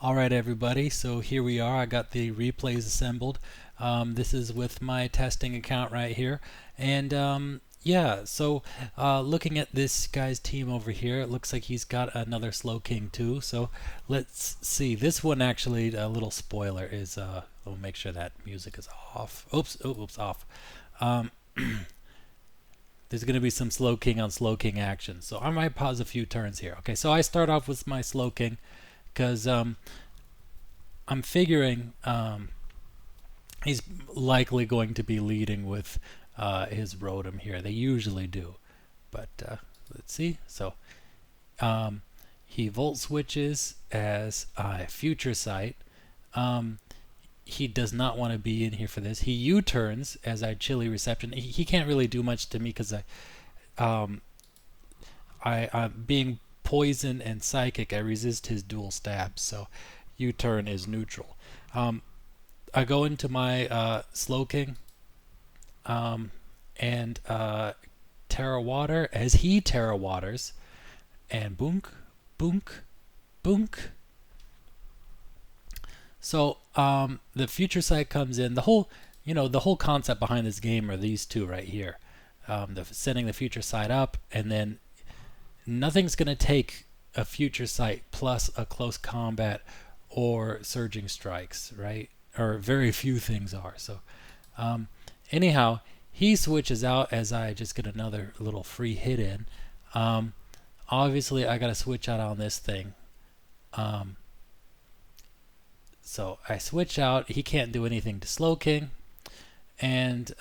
All right, everybody. So here we are. I got the replays assembled. This is with my testing account right here. And yeah, so looking at this guy's team over here, it looks like he's got another Slowking too. So let's see. This one actually, a little spoiler, is we'll make sure that music is off. Oops, off. Um, there's going to be some Slowking on Slowking action. So I might pause a few turns here. Okay, so I start off with my Slowking because I'm figuring he's likely going to be leading with his Rotom here. They usually do, but let's see. So he Volt switches as Future Sight. He does not want to be in here for this. He U-turns as I Chilly Reception. He can't really do much to me because I'm being Poison and Psychic. I resist his dual stabs, so U-turn is neutral. I go into my Slowking and Terra Water as he Terra Waters, and boonk, boonk, boonk. So the Future Sight comes in. The whole concept behind this game are these two right here. Sending the Future Sight up, and then nothing's going to take a Future Sight plus a close combat or surging strikes, right? Or very few things are. So anyhow, he switches out as I just get another little free hit in. Obviously, I got to switch out on this thing. So I switch out. He can't do anything to Slowking. And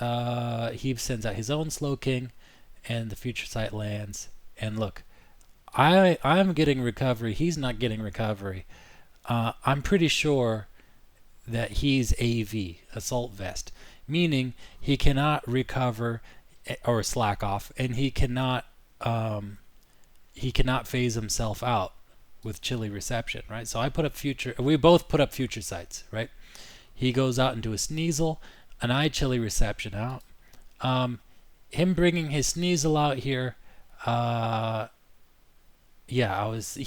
he sends out his own Slowking, and the Future Sight lands. And look, I'm getting recovery. He's not getting recovery. I'm pretty sure that he's AV, Assault Vest, meaning he cannot recover or slack off, and he cannot phase himself out with Chilly Reception, right? So we both put up Future Sights, right? He goes out into a Sneasel, and I Chilly Reception out. Him bringing his Sneasel out here, his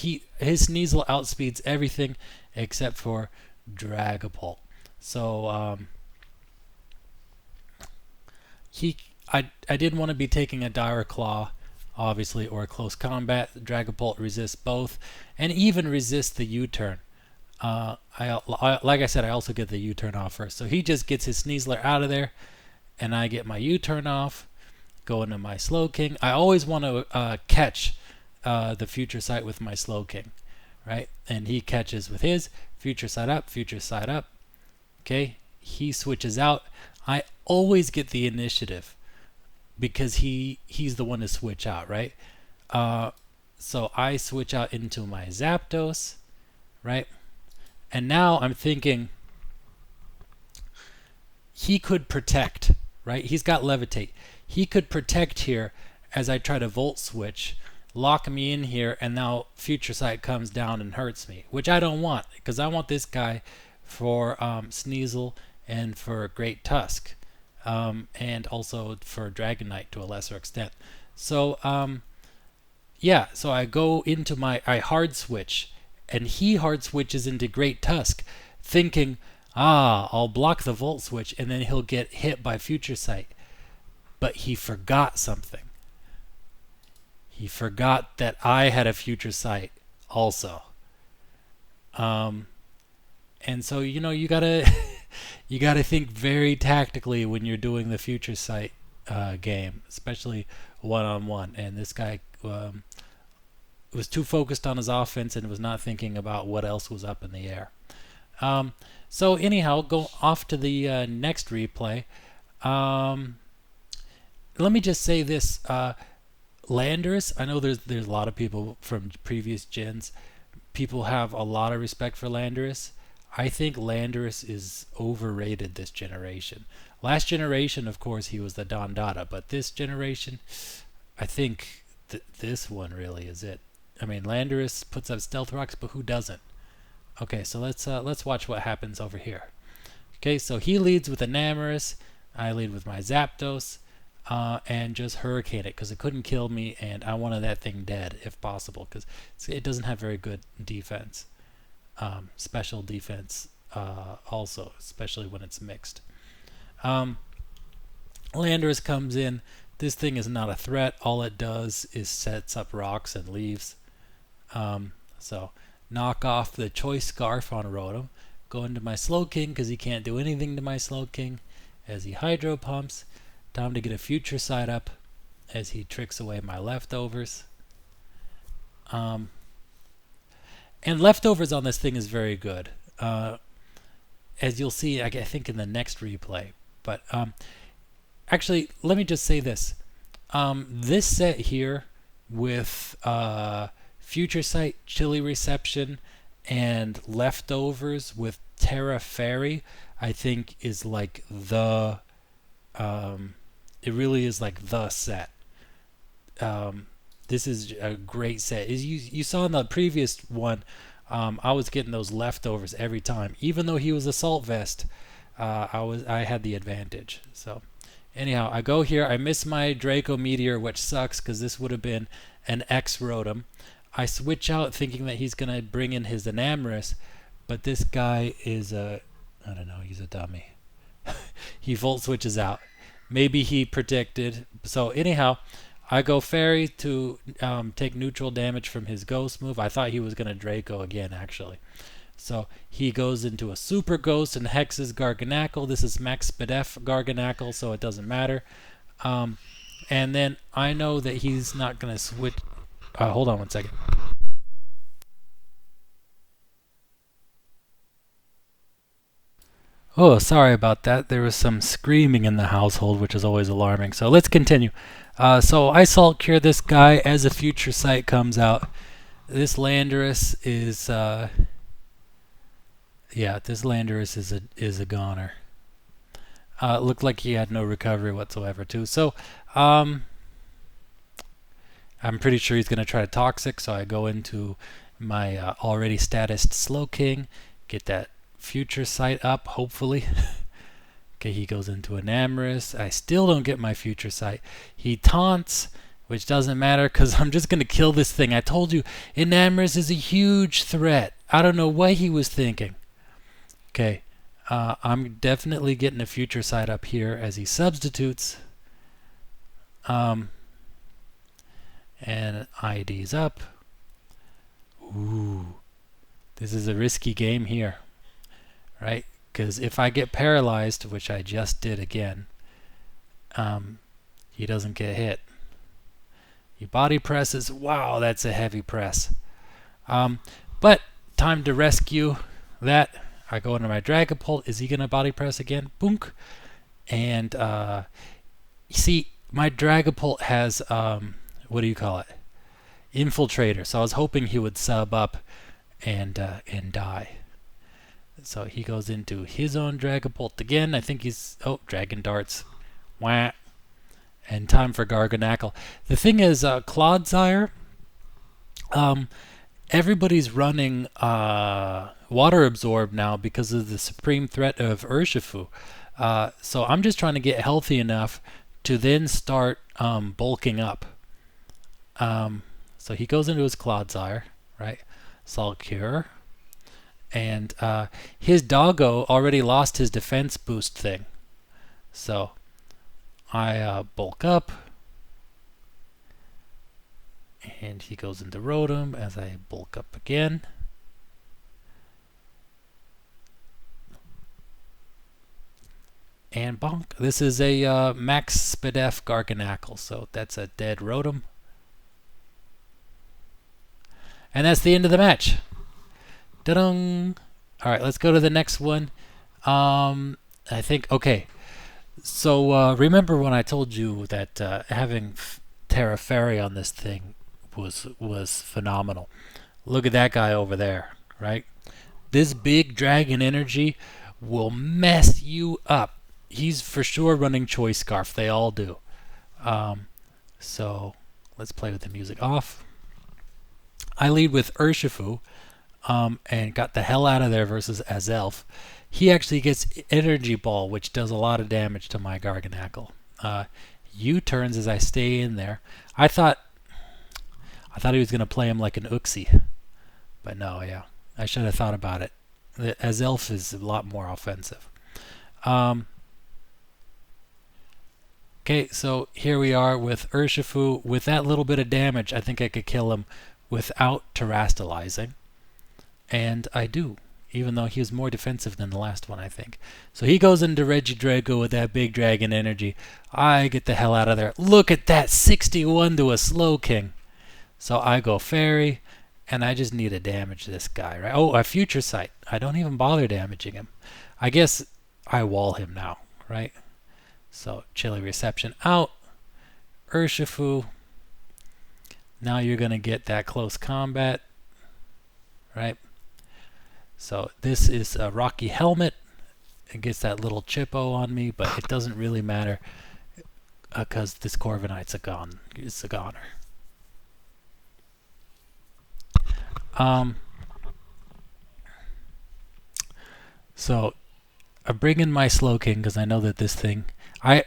Sneasel outspeeds everything except for Dragapult. So I didn't want to be taking a Dire Claw, obviously, or a close combat. Dragapult resists both, and even resists the U-turn. Like I said, I also get the U-turn off first. So he just gets his Sneasler out of there, and I get my U-turn off, go into my Slowking. I always want to catch the Future Sight with my Slowking, right? And he catches with his Future Sight up, Future Sight up. Okay, he switches out. I always get the initiative because he's the one to switch out, right? So I switch out into my Zapdos, right? And now I'm thinking he could protect, right? He's got Levitate. He could protect here as I try to Volt Switch, lock me in here, and now Future Sight comes down and hurts me, which I don't want because I want this guy for Sneasel and for Great Tusk, and also for Dragonite to a lesser extent. So so I go into I hard switch, and he hard switches into Great Tusk, thinking, I'll block the Volt Switch, and then he'll get hit by Future Sight. But he forgot something. He forgot that I had a Future Sight also. And so you gotta you gotta think very tactically when you're doing the Future Sight game, especially one-on-one. And this guy was too focused on his offense and was not thinking about what else was up in the air. So anyhow, go off to the next replay. Let me just say this: Landorus. I know there's a lot of people from previous gens. People have a lot of respect for Landorus. I think Landorus is overrated this generation. Last generation, of course, he was the Don Dada, but this generation, I think this one really is it. I mean, Landorus puts up Stealth Rocks, but who doesn't? Okay, so let's watch what happens over here. Okay, so he leads with Enamorus. I lead with my Zapdos, and just Hurricane it because it couldn't kill me, and I wanted that thing dead if possible because it doesn't have very good defense. special defense also, especially when it's mixed. Um, Landorus comes in. This thing is not a threat. All it does is sets up rocks and leaves. So knock off the choice scarf on Rotom. Go into my Slowking because he can't do anything to my Slowking as he hydro pumps. Time to get a future side up as he tricks away my leftovers. And leftovers on this thing is very good. As you'll see, I think in the next replay. But actually, let me just say this. This set here with Future Sight, Chilly Reception, and Leftovers with Terra Fairy, I think is like the... it really is like the set. This is a great set. As you saw in the previous one, I was getting those leftovers every time. Even though he was Assault Vest, I had the advantage. So anyhow, I go here. I miss my Draco Meteor, which sucks because this would have been an X Rotom. I switch out thinking that he's going to bring in his Enamorus, but this guy is I don't know, he's a dummy. He Volt switches out. Maybe he predicted. So anyhow, I go Fairy to take neutral damage from his Ghost move. I thought he was going to Draco again, actually. So he goes into a Super Ghost and hexes Garganackle. This is Max Spadef Garganackle, so it doesn't matter. And then I know that he's not going to switch. Hold on one second. Oh, sorry about that. There was some screaming in the household, which is always alarming. So let's continue. So I Salt Cure this guy as a Future Sight comes out. This Landorus is... this Landorus is a goner. Looked like he had no recovery whatsoever, too. So, I'm pretty sure he's going to try to Toxic, so I go into my already statused Slowking, get that Future Sight up, hopefully. Okay, he goes into Enamorus. I still don't get my Future Sight. He taunts, which doesn't matter because I'm just going to kill this thing. I told you, Enamorus is a huge threat. I don't know what he was thinking. Okay, I'm definitely getting a Future Sight up here as he substitutes. And ID's up. Ooh, this is a risky game here, right? Because if I get paralyzed, which I just did again, he doesn't get hit. He body presses. Wow, that's a heavy press. But time to rescue that. I go into my Dragapult. Is he going to body press again? Boonk. And you see, my Dragapult has... what do you call it? Infiltrator. So I was hoping he would sub up and die. So he goes into his own Dragapult again. I think he's... Oh, Dragon Darts. Wah. And time for Garganackle. The thing is, Clodsire... everybody's running Water Absorb now because of the supreme threat of Urshifu. So I'm just trying to get healthy enough to then start bulking up. So he goes into his Clodsire, right? Salt Cure. And his Doggo already lost his defense boost thing. So I bulk up. And he goes into Rotom as I bulk up again. And bonk. This is a Max Spadef Garganackle, so that's a dead Rotom. And that's the end of the match. Da-dung! Alright, let's go to the next one. I think, okay. So, remember when I told you that having Terra Fairy on this thing was phenomenal. Look at that guy over there, right? This big dragon energy will mess you up. He's for sure running Choice Scarf. They all do. So let's play with the music off. I lead with Urshifu and got the hell out of there versus Azelf. He actually gets Energy Ball, which does a lot of damage to my Garganackle. U-turns as I stay in there. I thought he was going to play him like an Uxie. But no, yeah. I should have thought about it. As Elf is a lot more offensive. Okay, so here we are with Urshifu. With that little bit of damage, I think I could kill him without terastallizing. And I do, even though he was more defensive than the last one, I think. So he goes into Regidrago with that big dragon energy. I get the hell out of there. Look at that, 61 to a Slowking. So I go Fairy, and I just need to damage this guy, right? Oh, a Future Sight. I don't even bother damaging him. I guess I wall him now, right? So Chilly Reception out. Urshifu. Now you're going to get that close combat, right? So this is a Rocky Helmet. It gets that little chippo on me, but it doesn't really matter because this Corviknight's a goner. So I bring in my Slowking because I know that this thing, I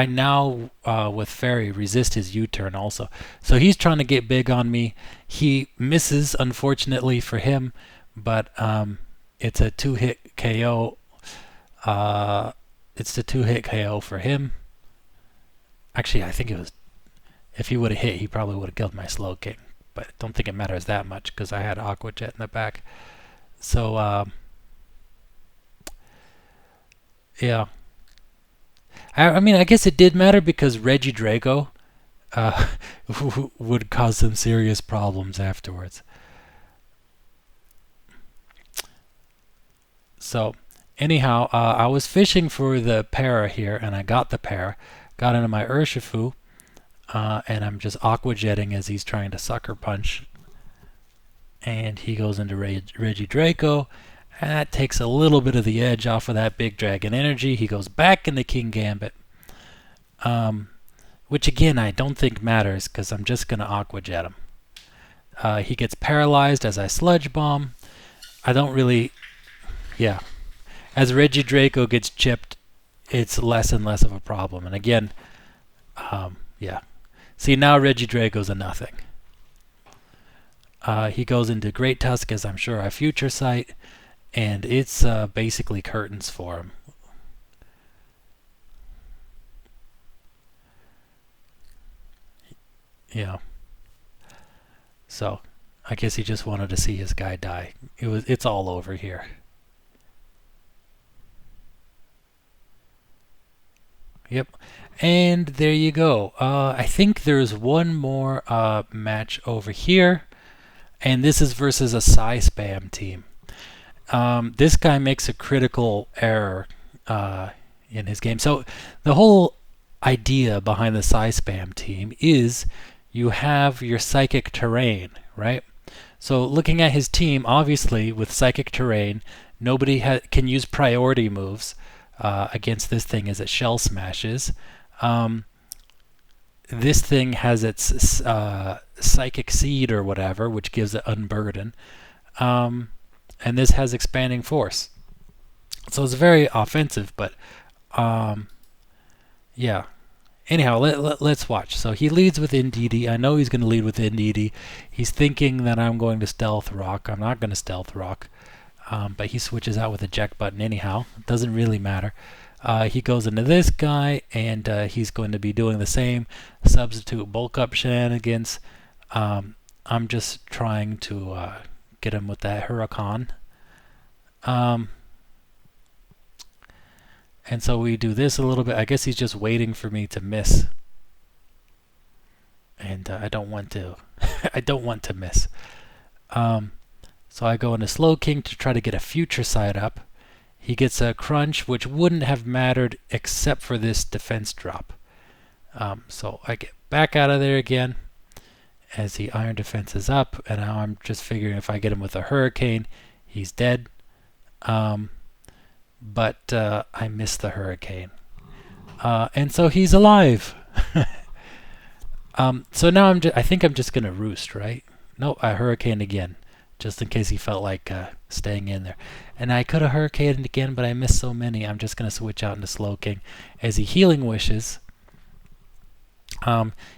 now with Fairy resist his U-turn also. So he's trying to get big on me. He misses, unfortunately for him, but it's a 2-hit KO. It's the 2-hit KO for him. Actually, I think it was, if he would have hit, he probably would have killed my Slowking. But I don't think it matters that much because I had Aqua Jet in the back. So, yeah. I mean, I guess it did matter because Regidrago would cause some serious problems afterwards. So, anyhow, I was fishing for the para here, and I got the para. Got into my Urshifu. And I'm just Aqua Jetting as he's trying to Sucker Punch. And he goes into Regidrago. And that takes a little bit of the edge off of that big dragon energy. He goes back into King Gambit. Which again, I don't think matters because I'm just going to Aqua Jet him. He gets paralyzed as I Sludge Bomb. I don't really... Yeah. As Regidrago gets chipped, it's less and less of a problem. And again, yeah. See, now Regidrago's a nothing. He goes into Great Tusk, as I'm sure I Future Sight, and it's basically curtains for him. Yeah. So, I guess he just wanted to see his guy die. It's all over here. Yep. And there you go. I think there's one more match over here. And this is versus a Psy Spam team. This guy makes a critical error in his game. So the whole idea behind the Psy Spam team is you have your Psychic Terrain, right? So looking at his team, obviously with Psychic Terrain, nobody can use priority moves against this thing as it Shell Smashes. This thing has its Psychic Seed or whatever, which gives it Unburden. And this has Expanding Force. So it's very offensive, but yeah. Anyhow, let's watch. So he leads with Indeedee. I know he's going to lead with Indeedee. He's thinking that I'm going to Stealth Rock. I'm not going to Stealth Rock. But he switches out with Eject Button anyhow. It doesn't really matter. He goes into this guy, and he's going to be doing the same substitute bulk up shenanigans. I'm just trying to get him with that Huracan. And so we do this a little bit. I guess he's just waiting for me to miss. And I don't want to. I don't want to miss. So I go into Slowking to try to get a Future Sight up. He gets a Crunch, which wouldn't have mattered except for this defense drop. So I get back out of there again as the Iron Defense is up. And now I'm just figuring if I get him with a Hurricane, he's dead. But I missed the Hurricane. And so he's alive. So now I think I'm just going to Roost, right? No, I Hurricane again. Just in case he felt like staying in there. And I could have Hurricaned again, but I missed so many. I'm just going to switch out into Slowking. As he Healing Wishes,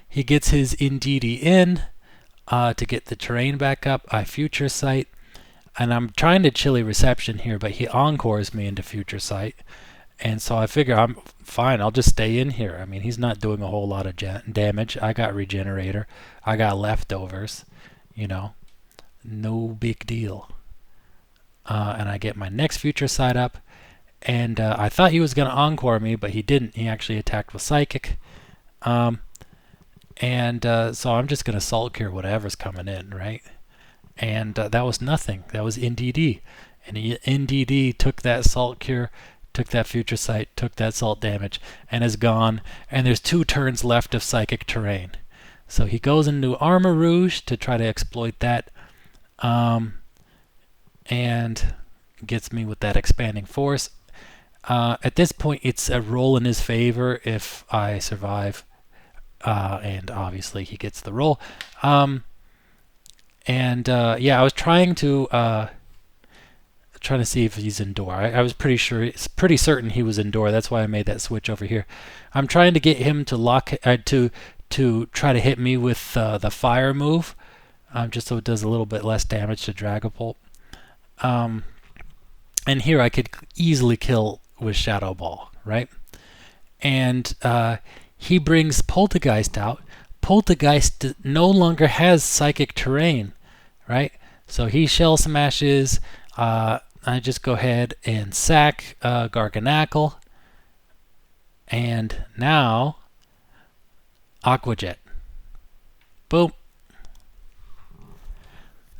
he gets his Indeedee in to get the terrain back up. I Future Sight. And I'm trying to chilly reception here, but he encores me into Future Sight. And so I figure I'm fine, I'll just stay in here. I mean, he's not doing a whole lot of damage. I got Regenerator. I got Leftovers. You know, no big deal. And I get my next Future Sight up. And I thought he was going to encore me, but he didn't. He actually attacked with Psychic. So I'm just going to Salt Cure whatever's coming in, right? And that was nothing. That was NDD. And NDD took that Salt Cure, took that Future Sight, took that Salt damage, and is gone. And there's 2 turns left of Psychic Terrain. So he goes into Armor Rouge to try to exploit that. And gets me with that Expanding Force. At this point, it's a roll in his favor if I survive. And obviously he gets the roll. Yeah, I was trying to see if he's indoor. I was pretty certain he was indoor. That's why I made that switch over here. I'm trying to get him to lock to try to hit me with the fire move, just so it does a little bit less damage to Dragapult. And here I could easily kill with Shadow Ball, right? And he brings Poltergeist out. Poltergeist no longer has Psychic Terrain, right? So he Shell Smashes. I just go ahead and sack Garganackle. And now Aqua Jet. Boom.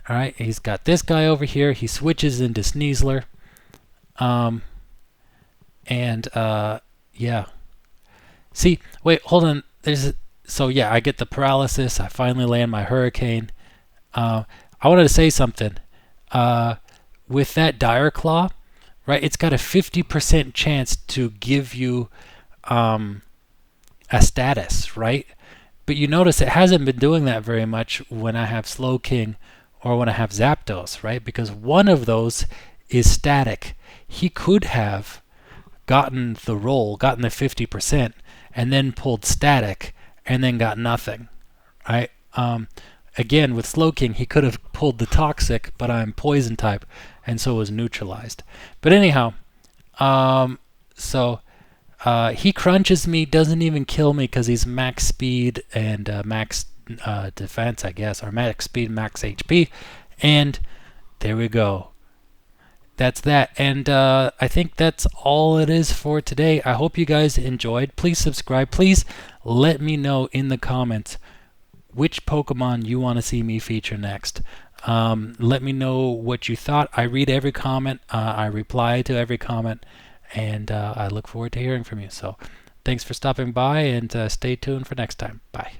Alright, he's got this guy over here. He switches into Sneasler. Yeah. See, wait, hold on. So yeah, I get the paralysis. I finally land my Hurricane. I wanted to say something. With that Dire Claw, right? It's got a 50% chance to give you a status, right? But you notice it hasn't been doing that very much when I have Slowking or when I have Zapdos, right? Because one of those is static. He could have gotten the roll, gotten the 50%, and then pulled static, and then got nothing, right? Again, with Slowking, he could have pulled the Toxic, but I'm Poison type, and so was neutralized. But anyhow, he crunches me, doesn't even kill me because he's max speed and max defense, I guess, or max speed, max HP, and there we go. That's that, and I think that's all it is for today. I hope you guys enjoyed. Please subscribe. Please let me know in the comments which Pokemon you want to see me feature next. Let me know what you thought. I read every comment. I reply to every comment, and I look forward to hearing from you. So thanks for stopping by, and stay tuned for next time. Bye.